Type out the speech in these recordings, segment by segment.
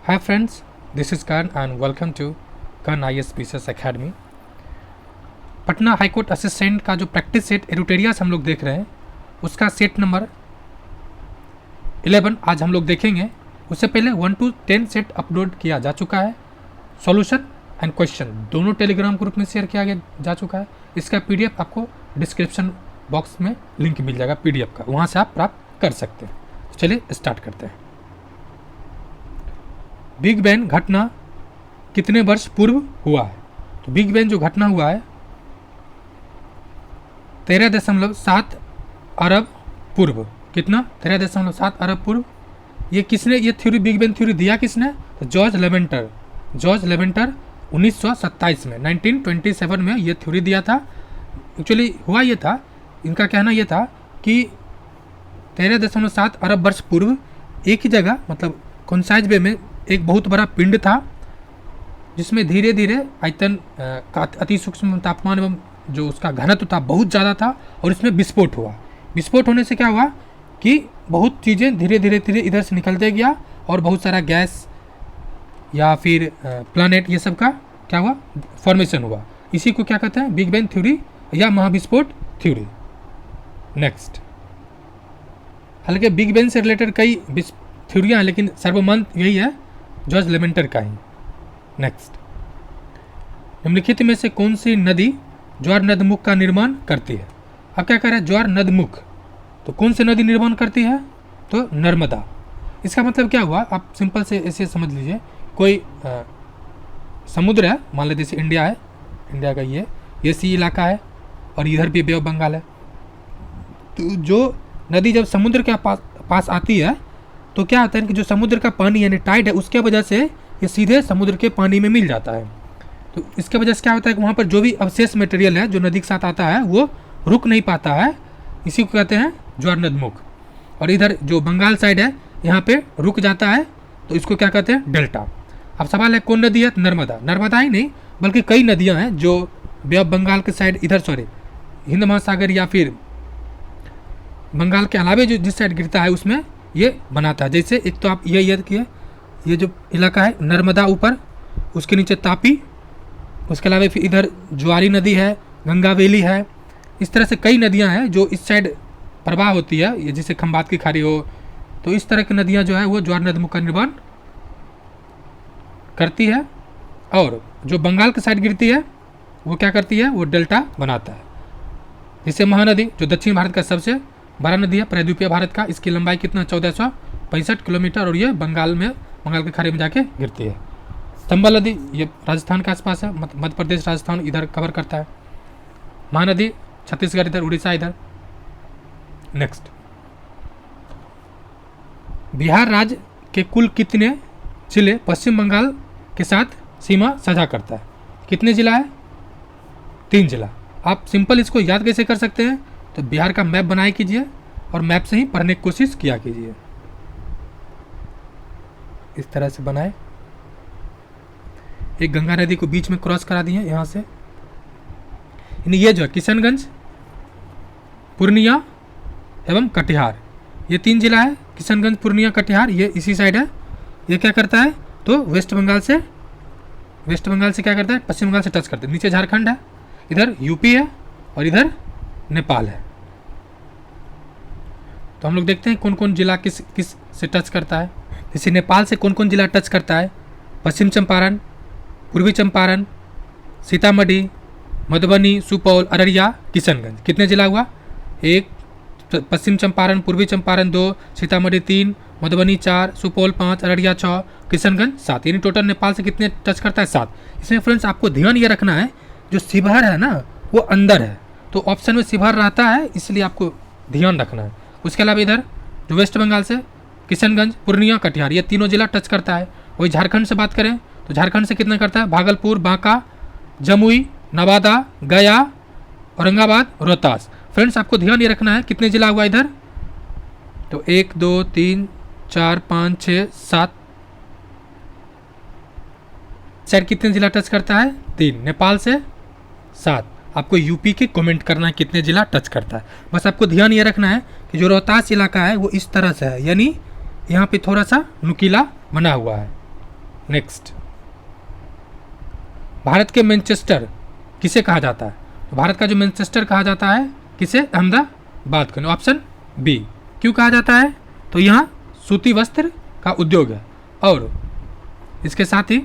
Hi friends, this is Karan and welcome to Karan IAS BCS Academy। Patna high court assistant का जो practice set एरुटेरियास हम लोग देख रहे हैं उसका सेट नंबर 11 आज हम लोग देखेंगे। उससे पहले 1 to 10 सेट अपलोड किया जा चुका है। सॉल्यूशन एंड क्वेश्चन दोनों टेलीग्राम ग्रुप में शेयर किया जा चुका है। इसका पीडीएफ आपको डिस्क्रिप्शन बॉक्स में लिंक मिल जाएगा पीडीएफ का, वहाँ से आप प्राप्त कर सकते हैं। तो चलिए स्टार्ट करते हैं। बिग बैंग घटना कितने वर्ष पूर्व हुआ है? तो बिग बैंग जो घटना हुआ है 13.7 अरब पूर्व। कितना? 13.7 अरब पूर्व। ये किसने ये थ्योरी बिग बैंग थ्योरी दिया किसने? तो जॉर्ज लेवेंटर 1927 में 1927 में ये थ्योरी दिया था। एक्चुअली हुआ ये था, इनका कहना ये था कि 13.7 अरब वर्ष पूर्व एक ही जगह मतलब कॉन्साइज बे में एक बहुत बड़ा पिंड था जिसमें धीरे धीरे आयतन का अति सूक्ष्म तापमान एवं जो उसका घनत्व था बहुत ज़्यादा था और इसमें विस्फोट हुआ। विस्फोट होने से क्या हुआ कि बहुत चीज़ें धीरे धीरे इधर से निकलते गया और बहुत सारा गैस या फिर प्लैनेट ये सब का क्या हुआ फॉर्मेशन हुआ। इसी को क्या कहते हैं? बिग बैंग थ्योरी या महाविस्फोट थ्योरी। नेक्स्ट, हालांकि बिग बैंग से रिलेटेड कई थ्योरियाँ हैं लेकिन सर्वमान्य यही है जॉर्ज लेवेंटर का ही। नेक्स्ट, निम्नलिखित में से कौन सी नदी ज्वार नदमुख का निर्माण करती है? अब क्या कह रहा है? ज्वार नदमुख। तो कौन सी नदी निर्माण करती है? तो नर्मदा। इसका मतलब क्या हुआ? आप सिंपल से ऐसे समझ लीजिए, कोई समुद्र है, मान लीजिए जैसे इंडिया है, इंडिया का ये सी इलाका है और इधर भी बे ऑफ बंगाल है। तो जो नदी जब समुद्र के पास आती है तो क्या होता है कि जो समुद्र का पानी यानी टाइड है उसके वजह से ये सीधे समुद्र के पानी में मिल जाता है। तो इसके वजह से क्या होता है कि वहाँ पर जो भी अवशेष मटेरियल है जो नदी के साथ आता है वो रुक नहीं पाता है। इसी को कहते हैं ज्वार नदमुख। और इधर जो बंगाल साइड है यहाँ पे रुक जाता है तो इसको क्या कहते हैं? डेल्टा। अब सवाल है कौन नदी है? नर्मदा। नर्मदा ही नहीं बल्कि कई नदियाँ हैं जो बे ऑफ बंगाल के साइड इधर हिंद महासागर या फिर बंगाल के अलावे जो जिस साइड गिरता है उसमें ये बनाता है। जैसे एक तो आप ये याद किए, ये जो इलाका है नर्मदा ऊपर, उसके नीचे तापी, उसके अलावा फिर इधर ज्वारी नदी है, गंगावेली है। इस तरह से कई नदियां हैं जो इस साइड प्रवाह होती है, ये जैसे खंबात की खाड़ी हो। तो इस तरह की नदियां जो है वो ज्वार नदमुख का निर्माण करती है। और जो बंगाल के साइड गिरती है वो क्या करती है? वो डेल्टा बनाता है। जैसे महानदी जो दक्षिण भारत का सबसे बड़ा नदी है, प्रायद्वीपीय भारत का, इसकी लंबाई कितना? 1465 किलोमीटर और ये बंगाल की खाड़ी में जाके गिरती है। चंबल नदी ये राजस्थान के आसपास है, मध्य प्रदेश राजस्थान इधर कवर करता है। महानदी छत्तीसगढ़ इधर, उड़ीसा इधर। नेक्स्ट, बिहार राज्य के कुल कितने जिले पश्चिम बंगाल के साथ सीमा साझा करता है? कितने जिला है? 3 जिला। आप सिंपल इसको याद कैसे कर सकते हैं? तो बिहार का मैप बनाए कीजिए और मैप से ही पढ़ने की कोशिश किया कीजिए। इस तरह से बनाए, एक गंगा नदी को बीच में क्रॉस करा दिए यहाँ से। ये जो है किशनगंज, पूर्णिया एवं कटिहार, ये 3 जिला है। किशनगंज, पूर्णिया, कटिहार ये इसी साइड है। ये क्या करता है? तो वेस्ट बंगाल से क्या करता है? पश्चिम बंगाल से टच करता है। नीचे झारखंड है, इधर यूपी है और इधर नेपाल है। तो हम लोग देखते हैं कौन कौन जिला किस से टच करता है। जैसे नेपाल से कौन कौन जिला टच करता है? पश्चिम चंपारण, पूर्वी चंपारण, सीतामढ़ी, मधुबनी, सुपौल, अररिया, किशनगंज। कितने जिला हुआ? 1 पश्चिम चंपारण, पूर्वी चंपारण 2, सीतामढ़ी 3, मधुबनी 4, सुपौल 5, अररिया 6, किशनगंज 7। यानी टोटल नेपाल से कितने टच करता है? 7। इसमें फ्रेंड्स आपको ध्यान ये रखना है जो शिवहर है ना वो अंदर है, तो ऑप्शन में शिवहर रहता है, इसलिए आपको ध्यान रखना है। उसके अलावा इधर जो वेस्ट बंगाल से किशनगंज, पूर्णिया, कटिहार ये तीनों जिला टच करता है। वही झारखंड से बात करें तो झारखंड से कितना करता है? भागलपुर, बांका, जमुई, नवादा, गया, औरंगाबाद, रोहतास। फ्रेंड्स आपको ध्यान ये रखना है कितने जिला हुआ इधर? तो 1 2 3 4 5 6 7 सर कितने जिला टच करता है? 3। नेपाल से 7। आपको यूपी के कमेंट करना है कितने जिला टच करता है। बस आपको ध्यान ये रखना है कि जो रोहतास इलाका है वो इस तरह से है, यानी यहाँ पे थोड़ा सा नुकीला बना हुआ है। नेक्स्ट, भारत के मैनचेस्टर किसे कहा जाता है? तो भारत का जो मैनचेस्टर कहा जाता है किसे? अहमदाबाद को। Option B. क्यों कहा जाता है? तो यहाँ सूती वस्त्र का उद्योग है और इसके साथ ही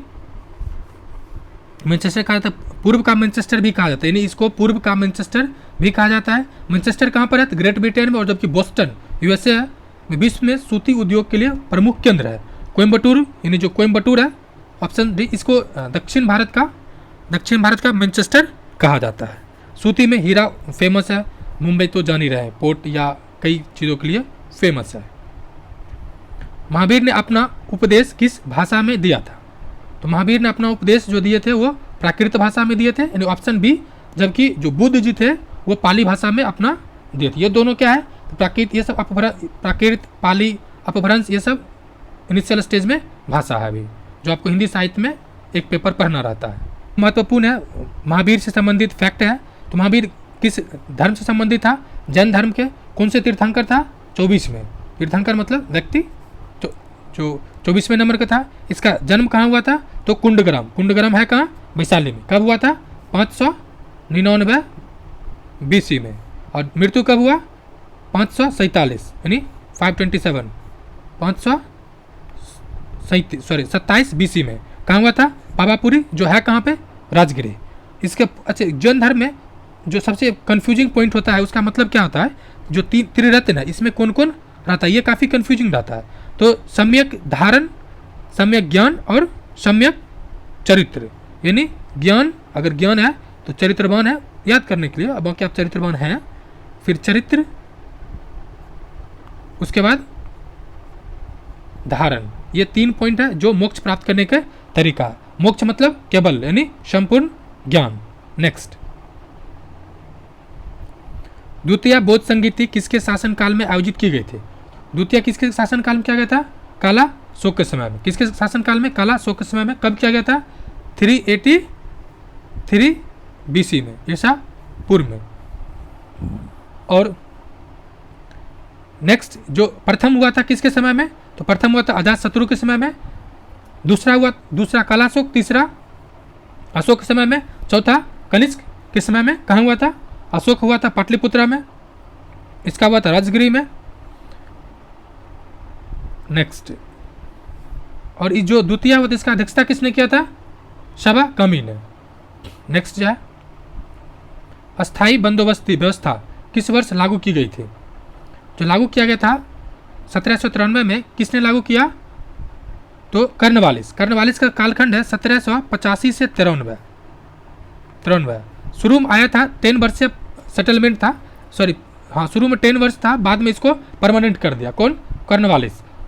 मैनचेस्टर कहा जाता है, पूर्व का मैनचेस्टर भी कहा जाता है, यानी इसको पूर्व का मैनचेस्टर भी कहा जाता है। मैनचेस्टर कहाँ पर है? तो ग्रेट ब्रिटेन में, और जबकि बोस्टन यूएसए है, विश्व में सूती उद्योग के लिए प्रमुख केंद्र है। कोयम्बटूर, यानी जो कोयम्बटूर है, ऑप्शन डी, इसको दक्षिण भारत का मैनचेस्टर कहा जाता है। सूती में हीरा फेमस है, मुंबई तो जान ही रहे हैं, पोर्ट या कई चीज़ों के लिए फेमस है। महावीर ने अपना उपदेश किस भाषा में दिया था? तो महावीर ने अपना उपदेश जो दिए थे वो प्राकृत भाषा में दिए थे, यानी ऑप्शन बी। जबकि जो बुद्ध जी थे वो पाली भाषा में अपना दिए थे। ये दोनों क्या है? तो प्राकृत, ये सब प्राकृत, पाली, अपभ्रंश, ये सब इनिशियल स्टेज में भाषा है अभी, जो आपको हिंदी साहित्य में एक पेपर पढ़ना रहता है। महत्वपूर्ण है, महावीर से संबंधित फैक्ट है। तो महावीर किस धर्म से संबंधित था? जैन धर्म के। कौन से तीर्थंकर था? 24वें। तीर्थंकर मतलब व्यक्ति जो 24वें नंबर का था। इसका जन्म कहाँ हुआ था? तो कुंडग्राम है कहाँ? वैशाली में। कब हुआ था? 599 BC में। और मृत्यु कब हुआ? 547 यानी 27 BC में। कहाँ हुआ था? पावापुरी, जो है कहाँ पे? राजगिरी। इसके अच्छा, जैन धर्म में जो सबसे कंफ्यूजिंग पॉइंट होता है उसका मतलब क्या होता है? जो त्रिरत्न है इसमें कौन कौन रहता है? ये काफ़ी कंफ्यूजिंग रहता है। तो सम्यक धारण, सम्यक ज्ञान और सम्यक चरित्र, यानी ज्ञान, अगर ज्ञान है तो चरित्रवान है, याद करने के लिए। अब बाकी आप चरित्रवान हैं, फिर चरित्र, उसके बाद धारण। ये 3 पॉइंट है जो मोक्ष प्राप्त करने का तरीका। मोक्ष मतलब केवल, यानी संपूर्ण ज्ञान। नेक्स्ट, द्वितीय बौद्ध संगीति किसके शासनकाल में आयोजित की गई थी? द्वितीय किसके शासनकाल में किया गया था? काला शोक के समय में। किसके शासनकाल में? काला शोक के समय में। कब किया गया था? 383 BC में, ईसा पूर्व में। और नेक्स्ट, जो प्रथम हुआ था किसके समय में? तो प्रथम हुआ था अजातशत्रु के समय में। दूसरा कालाशोक, तीसरा अशोक के समय में, चौथा कनिष्क के समय में। कहाँ हुआ था? अशोक हुआ था पाटलिपुत्रा में, इसका हुआ था राजगिरी में। नेक्स्ट, और ये जो द्वितीय हुआ था इसका अध्यक्षता किसने किया था? शबा कामी ने। नेक्स्ट जो है, अस्थाई बंदोबस्ती व्यवस्था किस वर्ष लागू की गई थी? जो लागू किया गया था 1793 में। किसने लागू किया? तो कर्नवालिस का कालखंड है 1785 से 93। शुरू में आया था 10 वर्षीय सेटलमेंट था, शुरू में 10 वर्ष था, बाद में इसको परमानेंट कर दिया। कौन?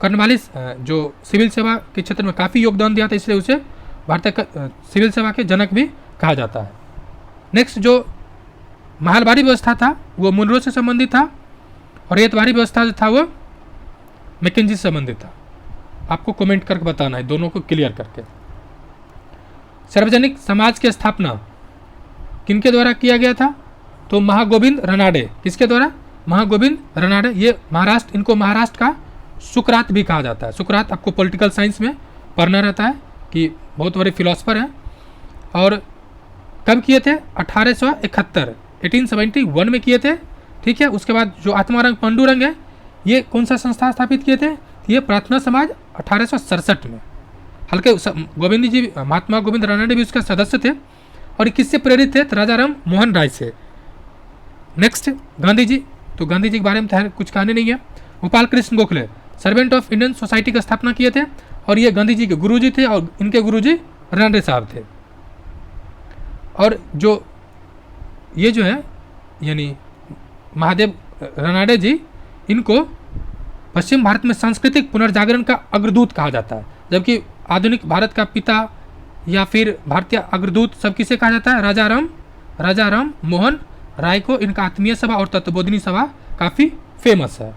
कर्नवालिस जो सिविल सेवा के क्षेत्र में काफ़ी योगदान दिया था, इसलिए उसे भारतीय सिविल सेवा के जनक भी कहा जाता है। नेक्स्ट, जो महलबारी व्यवस्था था वो मुनरो से संबंधित था, और रेतवारी व्यवस्था जो था वो मैकेंजी से संबंधित था। आपको कमेंट करके बताना है, दोनों को क्लियर करके। सार्वजनिक समाज की स्थापना किनके द्वारा किया गया था? तो महागोविंद रनाडे। किसके द्वारा? महागोविंद रनाडे। ये महाराष्ट्र, इनको महाराष्ट्र का सुकरात भी कहा जाता है। सुकरात आपको पॉलिटिकल साइंस में पढ़ना रहता है कि बहुत बड़े फिलोसफर हैं। और कब किए थे? 1871 में किए थे। ठीक है। उसके बाद जो आत्मारंग पांडुरंग है, ये कौन सा संस्था स्थापित किए थे? ये प्रार्थना समाज 1867 में। हल्के गोविंद जी, महात्मा गोविंद रानडे भी उसका सदस्य थे। और ये किससे प्रेरित थे? तो राजा राम मोहन राय से। नेक्स्ट, गांधी जी। तो गांधी जी के बारे में कुछ कहने नहीं है। Gopal Krishna Gokhale servant of Indian society की स्थापना किए थे, और ये गांधी जी के गुरुजी थे, और इनके गुरुजी रानडे साहब थे। और जो ये जो है यानी महादेव रानडे जी, इनको पश्चिम भारत में सांस्कृतिक पुनर्जागरण का अग्रदूत कहा जाता है। जबकि आधुनिक भारत का पिता या फिर भारतीय अग्रदूत सब किसे कहा जाता है? राजा राम मोहन राय को। इनका आत्मीय सभा और तत्वबोधिनी सभा काफ़ी फेमस है।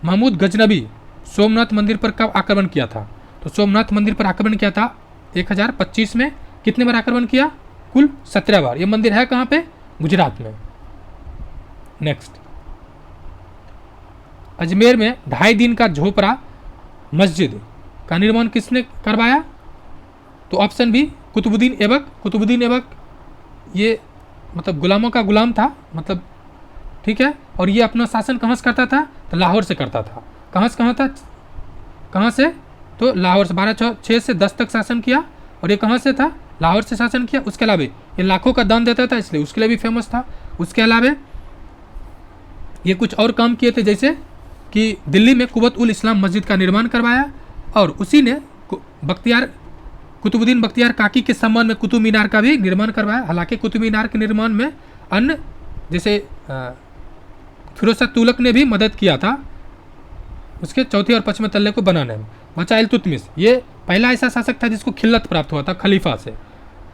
महमूद गजनबी सोमनाथ मंदिर पर कब आक्रमण किया था? तो सोमनाथ मंदिर पर आक्रमण किया था 1025 में। कितने बार आक्रमण किया? कुल 17 बार। ये मंदिर है कहाँ पे? गुजरात में। नेक्स्ट, अजमेर में 2.5 दिन का झोपड़ा मस्जिद का निर्माण किसने करवाया? तो ऑप्शन बी कुतुबुद्दीन ऐबक। कुतुबुद्दीन ऐबक ये मतलब गुलामों का गुलाम था, मतलब ठीक है, और ये अपना शासन कहाँ से करता था? तो लाहौर से करता था। कहाँ से? तो लाहौर से 1206 से 10 तक शासन किया, और ये कहाँ से था? लाहौर से शासन किया। उसके अलावा ये लाखों का दान देता था, इसलिए उसके लिए भी फेमस था। उसके अलावा ये कुछ और काम किए थे, जैसे कि दिल्ली में कुव्वत उल इस्लाम मस्जिद का निर्माण करवाया, और उसी ने कुतुबुद्दीन बख्तियार काकी के सम्मान में कुतुब मीनार का भी निर्माण करवाया। हालांकि कुतुब मीनार के निर्माण में अन्य जैसे फिरोज शाह तुगलक ने भी मदद किया था उसके चौथे और पांचवें तल्ले को बनाने में। बचा इल्तुतमिश, ये पहला ऐसा शासक था जिसको खिल्लत प्राप्त हुआ था खलीफा से।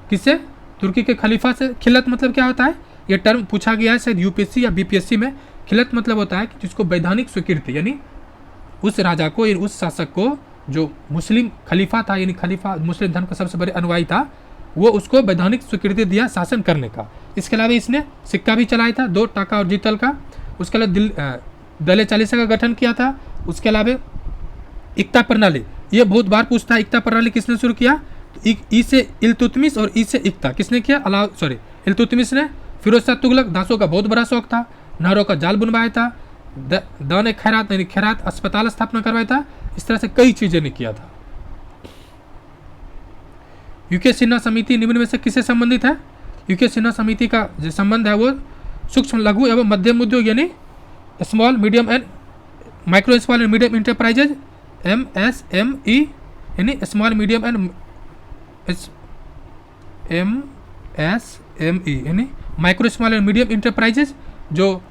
किससे? तुर्की के खलीफा से। खिल्लत मतलब क्या होता है? ये टर्म पूछा गया है शायद यूपीएससी या बीपीएससी में। खिल्लत मतलब होता है कि जिसको वैधानिक स्वीकृति, यानी उस राजा को, उस शासक को जो मुस्लिम खलीफा था, यानी खलीफा मुस्लिम धर्म का सबसे बड़े अनुयायी था, वो उसको वैधानिक स्वीकृति दिया शासन करने का। इसके अलावा इसने सिक्का भी चलाया था 2 टाका और जीतल का। उसके अलावा दले चालीसा का गठन किया था। उसके अलावा इक्ता प्रणाली, ये बहुत बार पूछता है, इक्ता प्रणाली किसने शुरू किया? तो ई से इल्तुतमिश और ई से इक्ता किसने किया? इल्तुतमिश ने। फिरोज शाह तुगलक, दासों का बहुत बड़ा शौक था, नहरों का जाल बुनवाया था, दान खैरात यानी खैरात अस्पताल स्थापना करवाया था। इस तरह से कई चीजें ने किया था। यूके सिन्हा समिति निम्न में से किससे संबंधित है? यूके सिन्हा समिति का जो संबंध है वो सूक्ष्म लघु एवं मध्यम उद्योग यानी small medium and micro small and medium enterprises MSME यानी स्मॉल मीडियम एंड MSME यानी micro small and medium enterprises जो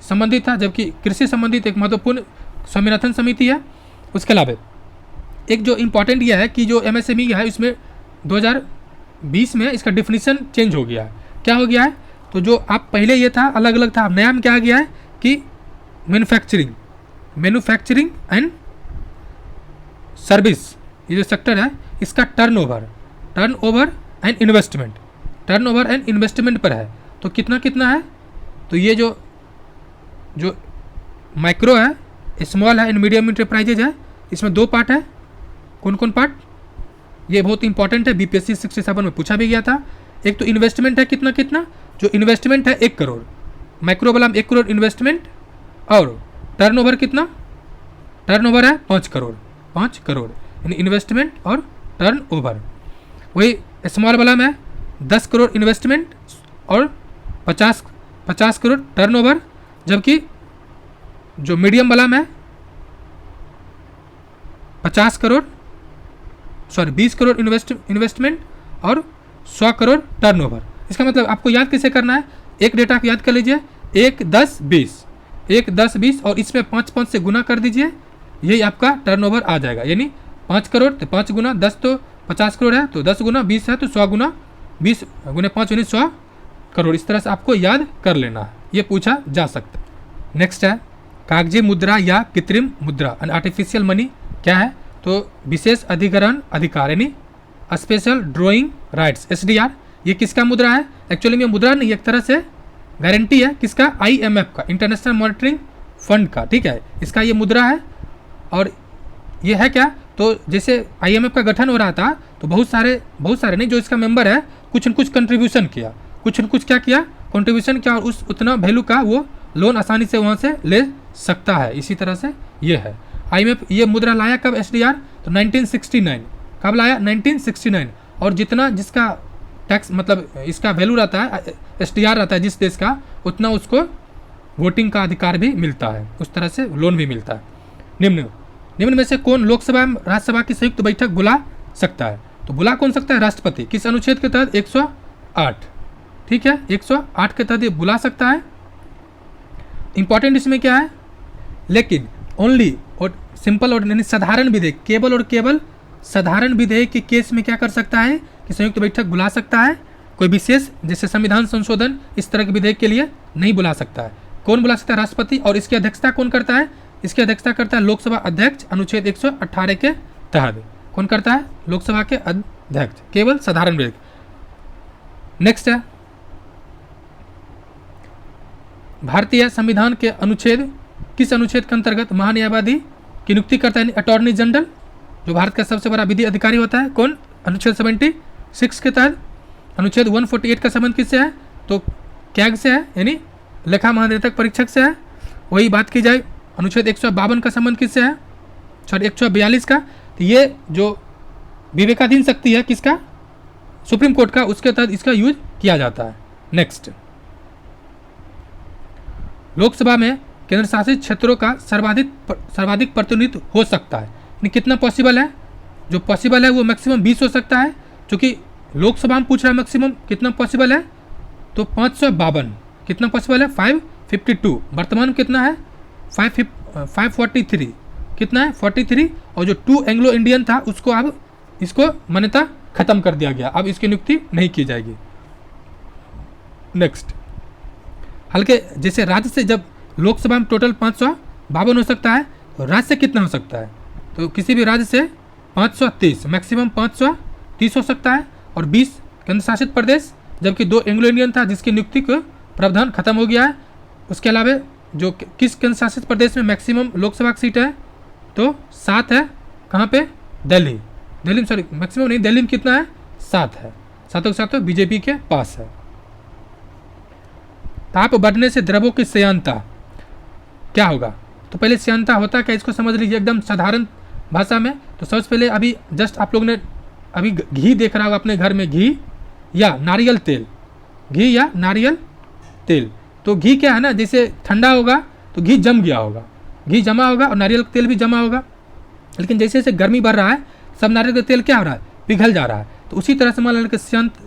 संबंधित था। जबकि कृषि संबंधित एक महत्वपूर्ण स्वामीनाथन समिति है। उसके अलावा एक जो इम्पॉर्टेंट यह है कि जो MSME है इसमें 2020 में इसका डिफिनीशन चेंज हो गया है। क्या हो गया है? तो जो आप पहले ये था अलग अलग था, अब नया में क्या आ गया है कि मैन्युफैक्चरिंग एंड सर्विस, ये जो सेक्टर है इसका टर्नओवर एंड इन्वेस्टमेंट पर है। तो कितना है? तो ये जो माइक्रो है, स्मॉल है एंड मीडियम इंटरप्राइजेज है, इसमें 2 पार्ट है। कौन पार्ट? ये बहुत इंपॉर्टेंट है, बीपीएससी 67 में पूछा भी गया था। एक तो इन्वेस्टमेंट है कितना, जो इन्वेस्टमेंट है 1 करोड़, माइक्रो वाला 1 करोड़ इन्वेस्टमेंट, और टर्नओवर कितना? टर्नओवर है 5 करोड़ यानी इन्वेस्टमेंट और टर्नओवर। वही स्मॉल वाला में 10 करोड़ इन्वेस्टमेंट और 50 करोड़ टर्नओवर, जबकि जो मीडियम वाला में 20 करोड़ इन्वेस्टमेंट और 100 करोड़ टर्नओवर। इसका मतलब आपको याद कैसे करना है? एक डेटा को याद कर लीजिए, 1 10 20 और इसमें 5 से गुना कर दीजिए, यही आपका टर्नओवर आ जाएगा। यानी 5 करोड़ तो 5 गुना 10 तो 50 करोड़ है, तो 10 गुना 20 है तो 100 गुना 20 गुना 5 यानी 100 करोड़। इस तरह से आपको याद कर लेना है, ये पूछा जा सकता है। नेक्स्ट है कागजी मुद्रा या कृत्रिम मुद्रा, आर्टिफिशियल मनी क्या है? तो विशेष अधिग्रहण अधिकार यानी स्पेशल ड्रॉइंग राइट्स SDR। ये किसका मुद्रा है? एक्चुअली में मुद्रा नहीं, एक तरह से गारंटी है। किसका? IMF का, इंटरनेशनल मॉनिटरिंग फंड का। ठीक है, इसका ये मुद्रा है। और ये है क्या? तो जैसे IMF का गठन हो रहा था तो बहुत सारे नहीं, जो इसका मेंबर है कुछ न कुछ कंट्रीब्यूशन किया, कंट्रीब्यूशन किया, और उस उतना वैल्यू का वो लोन आसानी से वहाँ से ले सकता है। इसी तरह से ये है। IMF ये मुद्रा लाया कब SDR? तो 1969। कब लाया? 1969। और जिसका टैक्स मतलब इसका वैल्यू रहता है, SDR रहता है जिस देश का, उतना उसको वोटिंग का अधिकार भी मिलता है, उस तरह से लोन भी मिलता है। निम्न में से कौन लोकसभा एवं राज्यसभा की संयुक्त बैठक बुला सकता है? तो बुला कौन सकता है? राष्ट्रपति। किस अनुच्छेद के तहत? 108। ठीक है, 108 के तहत ये बुला सकता है। इंपॉर्टेंट इसमें क्या है? लेकिन ओनली और सिंपल और यानी साधारण विधेयक, केवल साधारण विधेयक के केस में क्या कर सकता है कि संयुक्त बैठक बुला सकता है। कोई विशेष जैसे संविधान संशोधन इस तरह के विधेयक के लिए नहीं बुला सकता है। कौन बुला सकता है? राष्ट्रपति। और इसकी अध्यक्षता कौन करता है? इसकी अध्यक्षता करता है लोकसभा अध्यक्ष, अनुच्छेद 118 के तहत। कौन करता है? लोकसभा के अध्यक्ष। केवल साधारण विधेयक। नेक्स्ट है भारतीय संविधान के अनुच्छेद, किस अनुच्छेद के अंतर्गत महान्यायवादी की नियुक्ति करता है? Attorney general. जो भारत का सबसे बड़ा विधि अधिकारी होता है, कौन? अनुच्छेद 76 के तहत। अनुच्छेद 148 का संबंध किससे है? तो कैग से है, यानी लेखा महानिदेशक परीक्षक से है। वही बात की जाए अनुच्छेद 152 का संबंध किससे है? सॉरी 142 का। तो ये जो विवेकाधीन शक्ति है किसका? सुप्रीम कोर्ट का, उसके तहत इसका यूज किया जाता है। नेक्स्ट, लोकसभा में केंद्र शासित क्षेत्रों का सर्वाधिक प्रतिनिधित्व हो सकता है, यानी कितना पॉसिबल है? जो पॉसिबल है वो मैक्सिमम 20 हो सकता है, क्योंकि लोकसभा में पूछ रहा है मैक्सिमम कितना पॉसिबल है, तो 552। कितना पॉसिबल है? 552। वर्तमान में कितना है? 543। कितना है? 43। और जो 2 एंग्लो इंडियन था उसको अब इसको मान्यता खत्म कर दिया गया, अब इसकी नियुक्ति नहीं की जाएगी। नेक्स्ट, हल्के जैसे राज्य से जब लोकसभा में टोटल 552 हो सकता है, तो राज्य से कितना हो सकता है? तो किसी भी राज्य से 530, मैक्सिमम 530 हो सकता है। और 20 केंद्र शासित प्रदेश, जबकि 2 एंग्लो इंडियन था जिसकी नियुक्ति का प्रावधान खत्म हो गया है। उसके अलावा जो किस केंद्र शासित प्रदेश में मैक्सिमम लोकसभा की सीट है? तो 7 है। कहाँ पे? दिल्ली में, सॉरी मैक्सिमम नहीं, दिल्ली में कितना है? 7 है। 7 के साथ बीजेपी के पास है। ताप बढ़ने से द्रवों की श्यानता क्या होगा? तो पहले श्यानता होता क्या, इसको समझ लीजिए एकदम साधारण भाषा में। तो सबसे पहले अभी जस्ट आप लोग ने अभी घी देख रहा होगा अपने घर में, घी या नारियल तेल, घी या नारियल तेल। तो घी क्या है ना, जैसे ठंडा होगा तो घी जम गया होगा, घी जमा होगा और नारियल तेल भी जमा होगा। लेकिन जैसे जैसे गर्मी बढ़ रहा है, सब नारियल का तेल क्या हो रहा है? पिघल जा रहा है। तो उसी तरह से मान लीजिए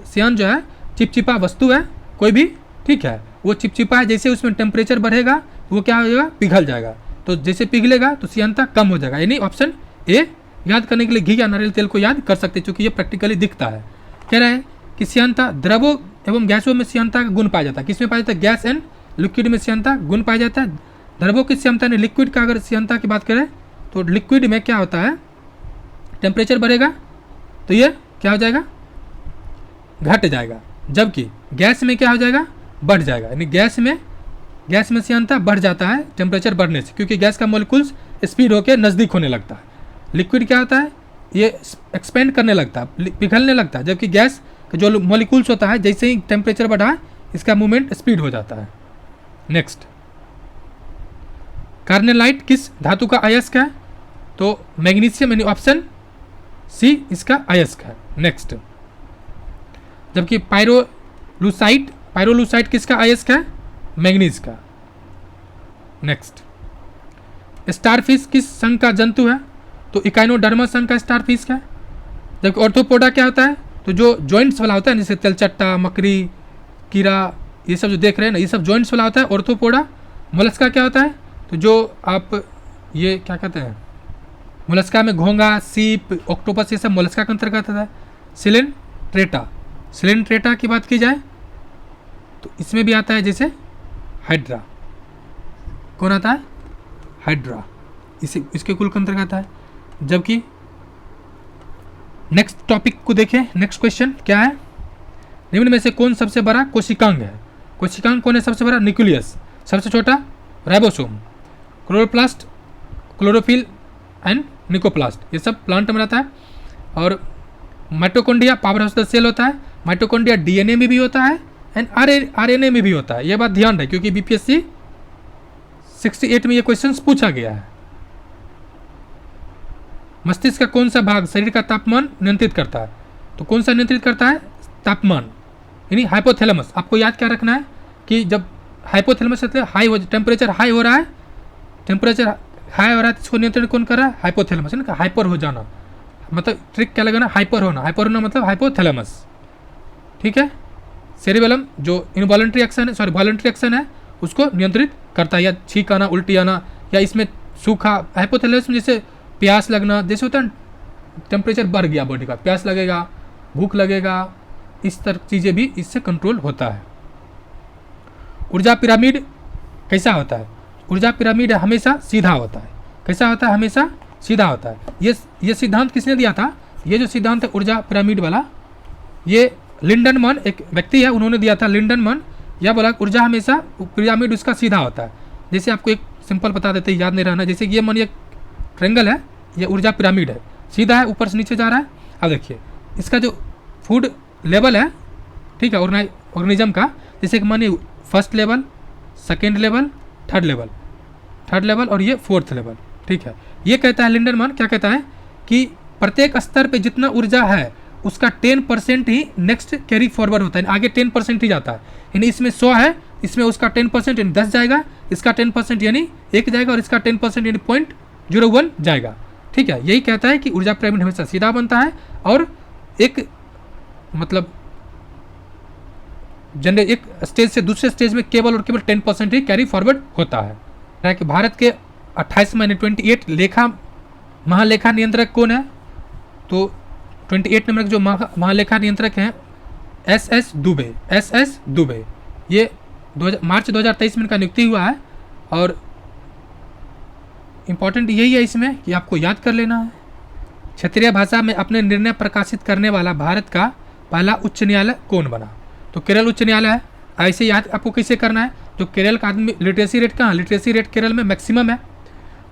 श्यान जो है चिपचिपा वस्तु है कोई भी, ठीक है, वो चिपचिपा है। जैसे उसमें टेम्परेचर बढ़ेगा तो वो क्या हो जाएगा? पिघल जाएगा। तो जैसे पिघलेगा तो श्यानता कम हो जाएगा। यानी ऑप्शन ए याद करने के लिए घी या नारियल तेल को याद कर सकते हैं, क्योंकि ये प्रैक्टिकली दिखता है। कह रहा है कि श्यानता द्रवों एवं गैसों में श्यानता का गुण पाया जाता है। किसमें पाया जाता है? गैस एंड लिक्विड में श्यानता गुण पाया जाता है। द्रवों की श्यानता ने लिक्विड का अगर श्यानता की बात करें तो लिक्विड में क्या होता है? टेम्परेचर बढ़ेगा तो ये क्या हो जाएगा? घट जाएगा। जबकि गैस में क्या हो जाएगा? बढ़ जाएगा। यानी गैस में श्यानता बढ़ जाता है टेम्परेचर बढ़ने से, क्योंकि गैस का मॉलिक्यूल्स स्पीड होकर नज़दीक होने लगता है। लिक्विड क्या होता है? ये एक्सपेंड करने लगता है, पिघलने लगता है। जबकि गैस का जो मॉलिक्यूल्स होता है, जैसे ही टेम्परेचर बढ़ा इसका मूवमेंट स्पीड हो जाता है। नेक्स्ट, कार्नेलाइट किस धातु का अयस्क है? तो मैग्नीशियम, यानी ऑप्शन सी इसका अयस्क है। नेक्स्ट, जबकि पायरोलूसाइट किसका अयस्क है? मैग्नीज का। नेक्स्ट, स्टारफिश किस संघ का जंतु है? तो इकाइनोडर्मा संघ का स्टारफिश है। जबकि ऑर्थोपोडा क्या होता है? तो जो जॉइंट्स वाला होता है, जैसे तेलचट्टा, मकड़ी, कीड़ा, ये सब जो देख रहे हैं ना, ये सब जॉइंट्स वाला होता है ऑर्थोपोडा। मोलस्का क्या होता है? तो जो आप ये क्या कहते हैं, मोलस्का में घोंगा, सीप, ऑक्टोपस, ये सब मोलस्का के अंतर्गत आता है। सिलेंट्रेटा की बात की जाए तो इसमें भी आता है, जैसे हाइड्रा। कौन आता है? हाइड्रा, इसके कुल के अंतर्गत आता है। जबकि नेक्स्ट टॉपिक को देखें, नेक्स्ट क्वेश्चन क्या है? निम्न में से कौन सबसे बड़ा कोशिकांग है? कोशिकांग कौन है सबसे बड़ा? न्यूक्लियस। सबसे छोटा राइबोसोम। क्लोरोप्लास्ट, क्लोरोफिल एंड निकोप्लास्ट, ये सब प्लांट में रहता है। और mitochondria power house the cell होता है। माइटोकॉन्ड्रिया डीएनए में भी होता है एंड आरएनए में भी होता है। ये बात ध्यान रहे, क्योंकि बीपीएससी 68 में ये क्वेश्चन पूछा गया है। मस्तिष्क का कौन सा भाग शरीर का तापमान नियंत्रित करता है? तो कौन सा नियंत्रित करता है? तापमान, यानी हाइपोथैलेमस। आपको याद क्या रखना है कि जब हाइपोथैलेमस हाई हो, टेम्परेचर हाई हो रहा है, तो इसको नियंत्रण कौन कर रहा है? हाइपोथैलेमस, है ना। हाइपर हो जाना मतलब ट्रिक क्या लगाना? हाइपर होना मतलब हाइपोथैलेमस, ठीक है। सेरिबेलम जो इनवॉलंटरी एक्शन है, सॉरी वॉलंटरी एक्शन है, उसको नियंत्रित करता है, या छींक आना, उल्टी आना, या इसमें सूखा। हाइपोथैलेमस में जैसे प्यास लगना, जैसे होता है टेम्परेचर बढ़ गया बॉडी का, प्यास लगेगा, भूख लगेगा, इस तरह चीज़ें भी इससे कंट्रोल होता है। ऊर्जा पिरामिड कैसा होता है? ऊर्जा पिरामिड हमेशा सीधा होता है। कैसा होता है? हमेशा सीधा होता है। ये सिद्धांत किसने दिया था? ये जो सिद्धांत है ऊर्जा पिरामिड वाला, ये लिंडनमैन एक व्यक्ति है, उन्होंने दिया था। लिंडनमैन यह बोला ऊर्जा हमेशा पिरामिड उसका सीधा होता है। जैसे आपको एक सिंपल बता देते, याद नहीं रहना, जैसे ये मानिए ट्रेंगल है, ये ऊर्जा पिरामिड है। सीधा है, ऊपर से नीचे जा रहा है। अब देखिए इसका जो फूड लेवल है, ठीक है, ऑर्गेनिज्म का, जैसे कि मानिए first level, second level, third level और ये फोर्थ लेवल, ठीक है। ये कहता है लिंडरमैन, क्या कहता है कि प्रत्येक स्तर पे जितना ऊर्जा है उसका 10% ही नेक्स्ट कैरी फॉरवर्ड होता है, आगे 10% ही जाता है। यानी इसमें 100 है, इसमें उसका 10% यानी 10 जाएगा, इसका 10% यानी 1 जाएगा और इसका 10% यानी 0.01 जाएगा, ठीक है। यही कहता है कि ऊर्जा पिरामिड हमेशा सीधा बनता है और एक मतलब एक स्टेज से दूसरे स्टेज में केवल और केवल 10% ही कैरी फॉरवर्ड होता है। कि भारत के 28वां 28 महालेखा नियंत्रक कौन है? तो 28 नंबर के जो महालेखा नियंत्रक हैं SS दुबे, ये मार्च 2023 में इनका नियुक्ति हुआ है। और इम्पॉर्टेंट यही है इसमें कि आपको याद कर लेना है, क्षेत्रीय भाषा में अपने निर्णय प्रकाशित करने वाला भारत का पहला उच्च न्यायालय कौन बना? तो केरल उच्च न्यायालय है। ऐसे याद आपको कैसे करना है? जो केरल का आदमी लिटरेसी रेट कहाँ, लिटरेसी रेट केरल में मैक्सिमम है,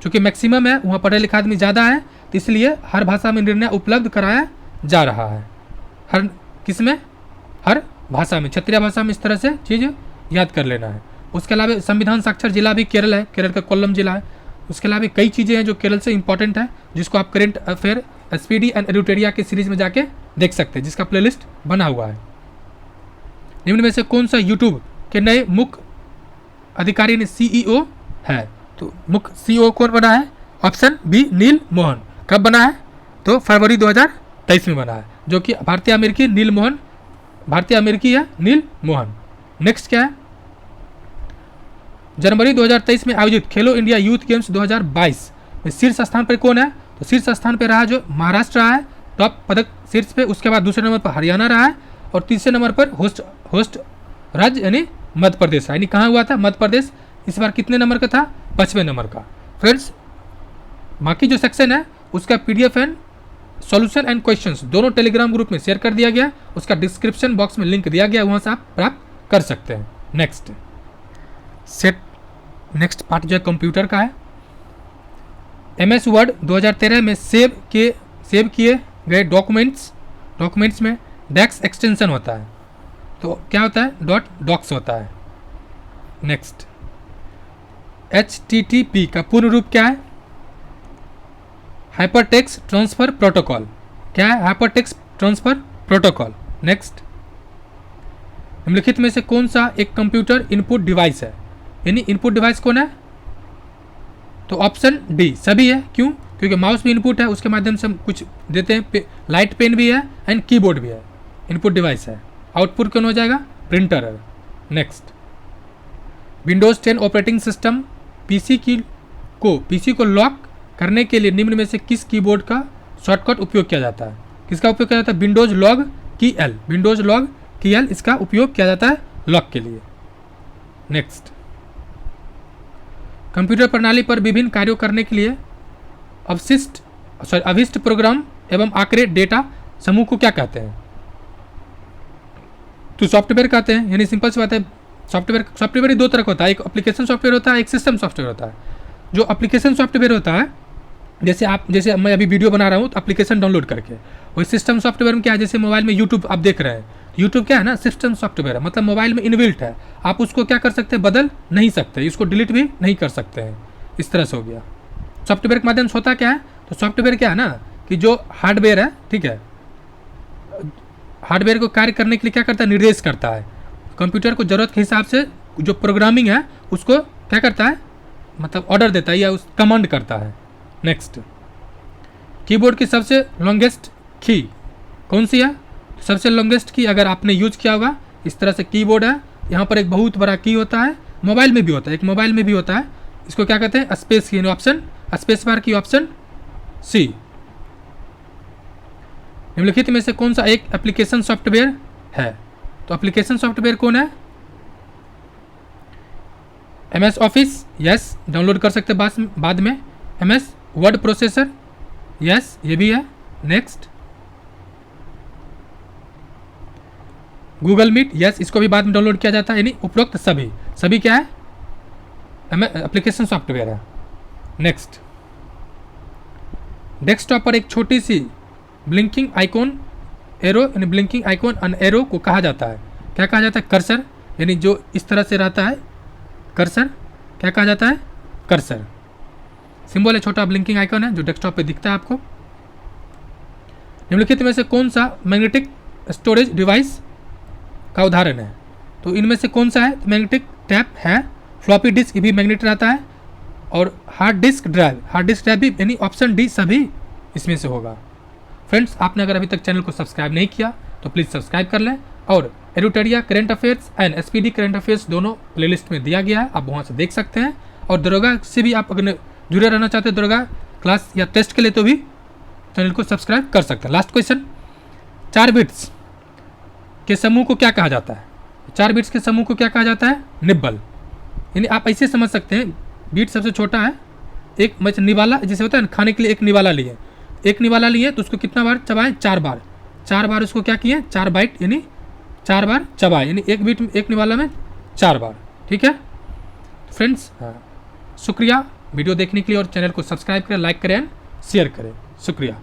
चूँकि मैक्सिमम है वहाँ पढ़े लिखा आदमी ज़्यादा है, तो इसलिए हर भाषा में निर्णय उपलब्ध कराया जा रहा है। हर किस में? हर भाषा में, क्षेत्रीय भाषा में। इस तरह से चीज़ याद कर लेना है। उसके अलावा संविधान साक्षर जिला भी केरल है, केरल का कोल्लम जिला है। उसके अलावा कई चीज़ें हैं जो केरल से इंपॉर्टेंट है, जिसको आप करेंट अफेयर SPD एंड एडिटोरिया के सीरीज में जाके देख सकते हैं, जिसका प्लेलिस्ट बना हुआ है। निम्न में से कौन सा यूट्यूब के नए मुख्य अधिकारी ने CEO है? तो मुख्य CEO कौन बना है? Option B Neil Mohan. कब बना है? तो फरवरी 2023 में बना है, जो कि भारतीय अमेरिकी है नील मोहन। नेक्स्ट क्या है? जनवरी 2023 में आयोजित खेलो इंडिया यूथ गेम्स 2022 में शीर्ष स्थान पर कौन है? तो शीर्ष स्थान पर रहा जो महाराष्ट्र रहा है टॉप पदक शीर्ष पे। उसके बाद दूसरे नंबर पर हरियाणा रहा है और तीसरे नंबर पर होस्ट राज्य यानी मध्य प्रदेश है। यानी कहाँ हुआ था? मध्य प्रदेश। इस बार कितने नंबर का था? 5वें नंबर का। फ्रेंड्स, बाकी जो सेक्शन है उसका PDF and solution and questions दोनों टेलीग्राम ग्रुप में शेयर कर दिया गया, उसका डिस्क्रिप्शन बॉक्स में लिंक दिया गया, वहाँ से आप प्राप्त कर सकते हैं। नेक्स्ट पार्ट जो है कंप्यूटर का है। MS वर्ड 2013 में सेव किए गए डॉक्यूमेंट्स में डैक्स एक्सटेंशन होता है, तो क्या होता है? .docs होता है। नेक्स्ट, HTTP का पूर्ण रूप क्या है? Hypertext transfer protocol. क्या है? Hypertext transfer protocol. नेक्स्ट, निम्नलिखित में से कौन सा एक कंप्यूटर इनपुट डिवाइस है? यानी इनपुट डिवाइस कौन है? तो ऑप्शन डी सभी है। क्यों? क्योंकि माउस भी इनपुट है, उसके माध्यम से हम कुछ देते हैं। लाइट पेन भी है एंड कीबोर्ड भी है, इनपुट डिवाइस है। आउटपुट कौन हो जाएगा? प्रिंटर है। Next, Windows 10 operating system PC को लॉक करने के लिए निम्न में से किस कीबोर्ड का शॉर्टकट उपयोग किया जाता है? किसका उपयोग किया जाता है? विंडोज लॉग की एल इसका उपयोग किया जाता है लॉक के लिए। नेक्स्ट, कंप्यूटर प्रणाली पर विभिन्न कार्यों करने के लिए अविष्ट प्रोग्राम एवं आंकड़े डेटा समूह को क्या कहते हैं? तो सॉफ्टवेयर कहते हैं। यानी सिंपल सी बात है, सॉफ्टवेयर ही दो तरह का होता है, एक एप्लीकेशन सॉफ्टवेयर होता है, एक सिस्टम सॉफ्टवेयर होता है। जो एप्लीकेशन सॉफ्टवेयर होता है, जैसे मैं अभी वीडियो बना रहा हूँ तो एप्लीकेशन डाउनलोड करके, वही सिस्टम सॉफ्टवेयर में क्या है? जैसे मोबाइल में यूट्यूब आप देख रहे हैं, यूट्यूब क्या है ना? सिस्टम सॉफ्टवेयर है, मतलब मोबाइल में इनबिल्ट है, आप उसको क्या कर सकते हैं? बदल नहीं सकते, इसको डिलीट भी नहीं कर सकते हैं। इस तरह से हो गया। सॉफ्टवेयर के माध्यम से होता क्या है? तो सॉफ्टवेयर क्या है ना कि जो हार्डवेयर है, ठीक है, हार्डवेयर को कार्य करने के लिए क्या करता है? निर्देश करता है। कंप्यूटर को ज़रूरत के हिसाब से जो प्रोग्रामिंग है उसको क्या करता है? मतलब ऑर्डर देता है या उस कमांड करता है। नेक्स्ट, कीबोर्ड की सबसे लॉन्गेस्ट की कौन सी है? सबसे लॉन्गेस्ट की अगर आपने यूज किया होगा, इस तरह से कीबोर्ड है, यहाँ पर एक बहुत बड़ा की होता है, मोबाइल में भी होता है, एक मोबाइल में भी होता है, इसको क्या कहते हैं? स्पेस की, ऑप्शन स्पेस बार की, ऑप्शन सी। निम्नलिखित में से कौन सा एक एप्लीकेशन सॉफ्टवेयर है? तो एप्लीकेशन सॉफ्टवेयर कौन है? MS ऑफिस, यस, डाउनलोड कर सकते बाद में। MS वर्ड प्रोसेसर, यस, ये भी है। नेक्स्ट, गूगल मीट, यस, इसको भी बाद में डाउनलोड किया जाता है। यानी उपरोक्त सभी क्या है? एप्लीकेशन सॉफ्टवेयर है। नेक्स्ट, डेस्कटॉप पर एक छोटी सी ब्लिंकिंग आइकॉन एरो यानी ब्लिंकिंग आइकॉन एन एरो को कहा जाता है, क्या कहा जाता है? कर्सर, यानी जो इस तरह से रहता है कर्सर, क्या कहा जाता है? कर्सर। सिंबल है छोटा ब्लिंकिंग आइकॉन है जो डेस्कटॉप पे दिखता है आपको। निम्नलिखित में से कौन सा मैग्नेटिक स्टोरेज डिवाइस का उदाहरण है? तो इनमें से कौन सा है? मैग्नेटिक टैप है, फ्लॉपी डिस्क भी मैग्नेट रहता है, और हार्ड डिस्क ड्राइव भी, यानी ऑप्शन डी सभी इसमें से होगा। फ्रेंड्स, आपने अगर अभी तक चैनल को सब्सक्राइब नहीं किया तो प्लीज़ सब्सक्राइब कर लें, और Edutoria current affairs and SPD current affairs दोनों प्लेलिस्ट में दिया गया है, आप वहाँ से देख सकते हैं। और दरोगा से भी आप अगर जुड़े रहना चाहते हैं दरोगा क्लास या टेस्ट के लिए, तो भी चैनल को सब्सक्राइब कर सकते हैं। लास्ट क्वेश्चन, 4 बिट्स के समूह को क्या कहा जाता है? 4 बिट्स के समूह को क्या कहा जाता है? निब्बल। यानी आप ऐसे समझ सकते हैं, बीट सबसे छोटा है, एक मतलब निवाला जैसे होता है ना, खाने के लिए एक निवाला लिए, एक निवाला लिए तो उसको कितना बार चबाएं? 4 बार। 4 बार उसको क्या किए? 4 बाइट, यानी 4 बार चबाए, यानी एक बीट एक निवाला में 4 बार। ठीक है फ्रेंड्स, शुक्रिया वीडियो देखने के लिए, और चैनल को सब्सक्राइब करें, लाइक करें, शेयर करें। शुक्रिया।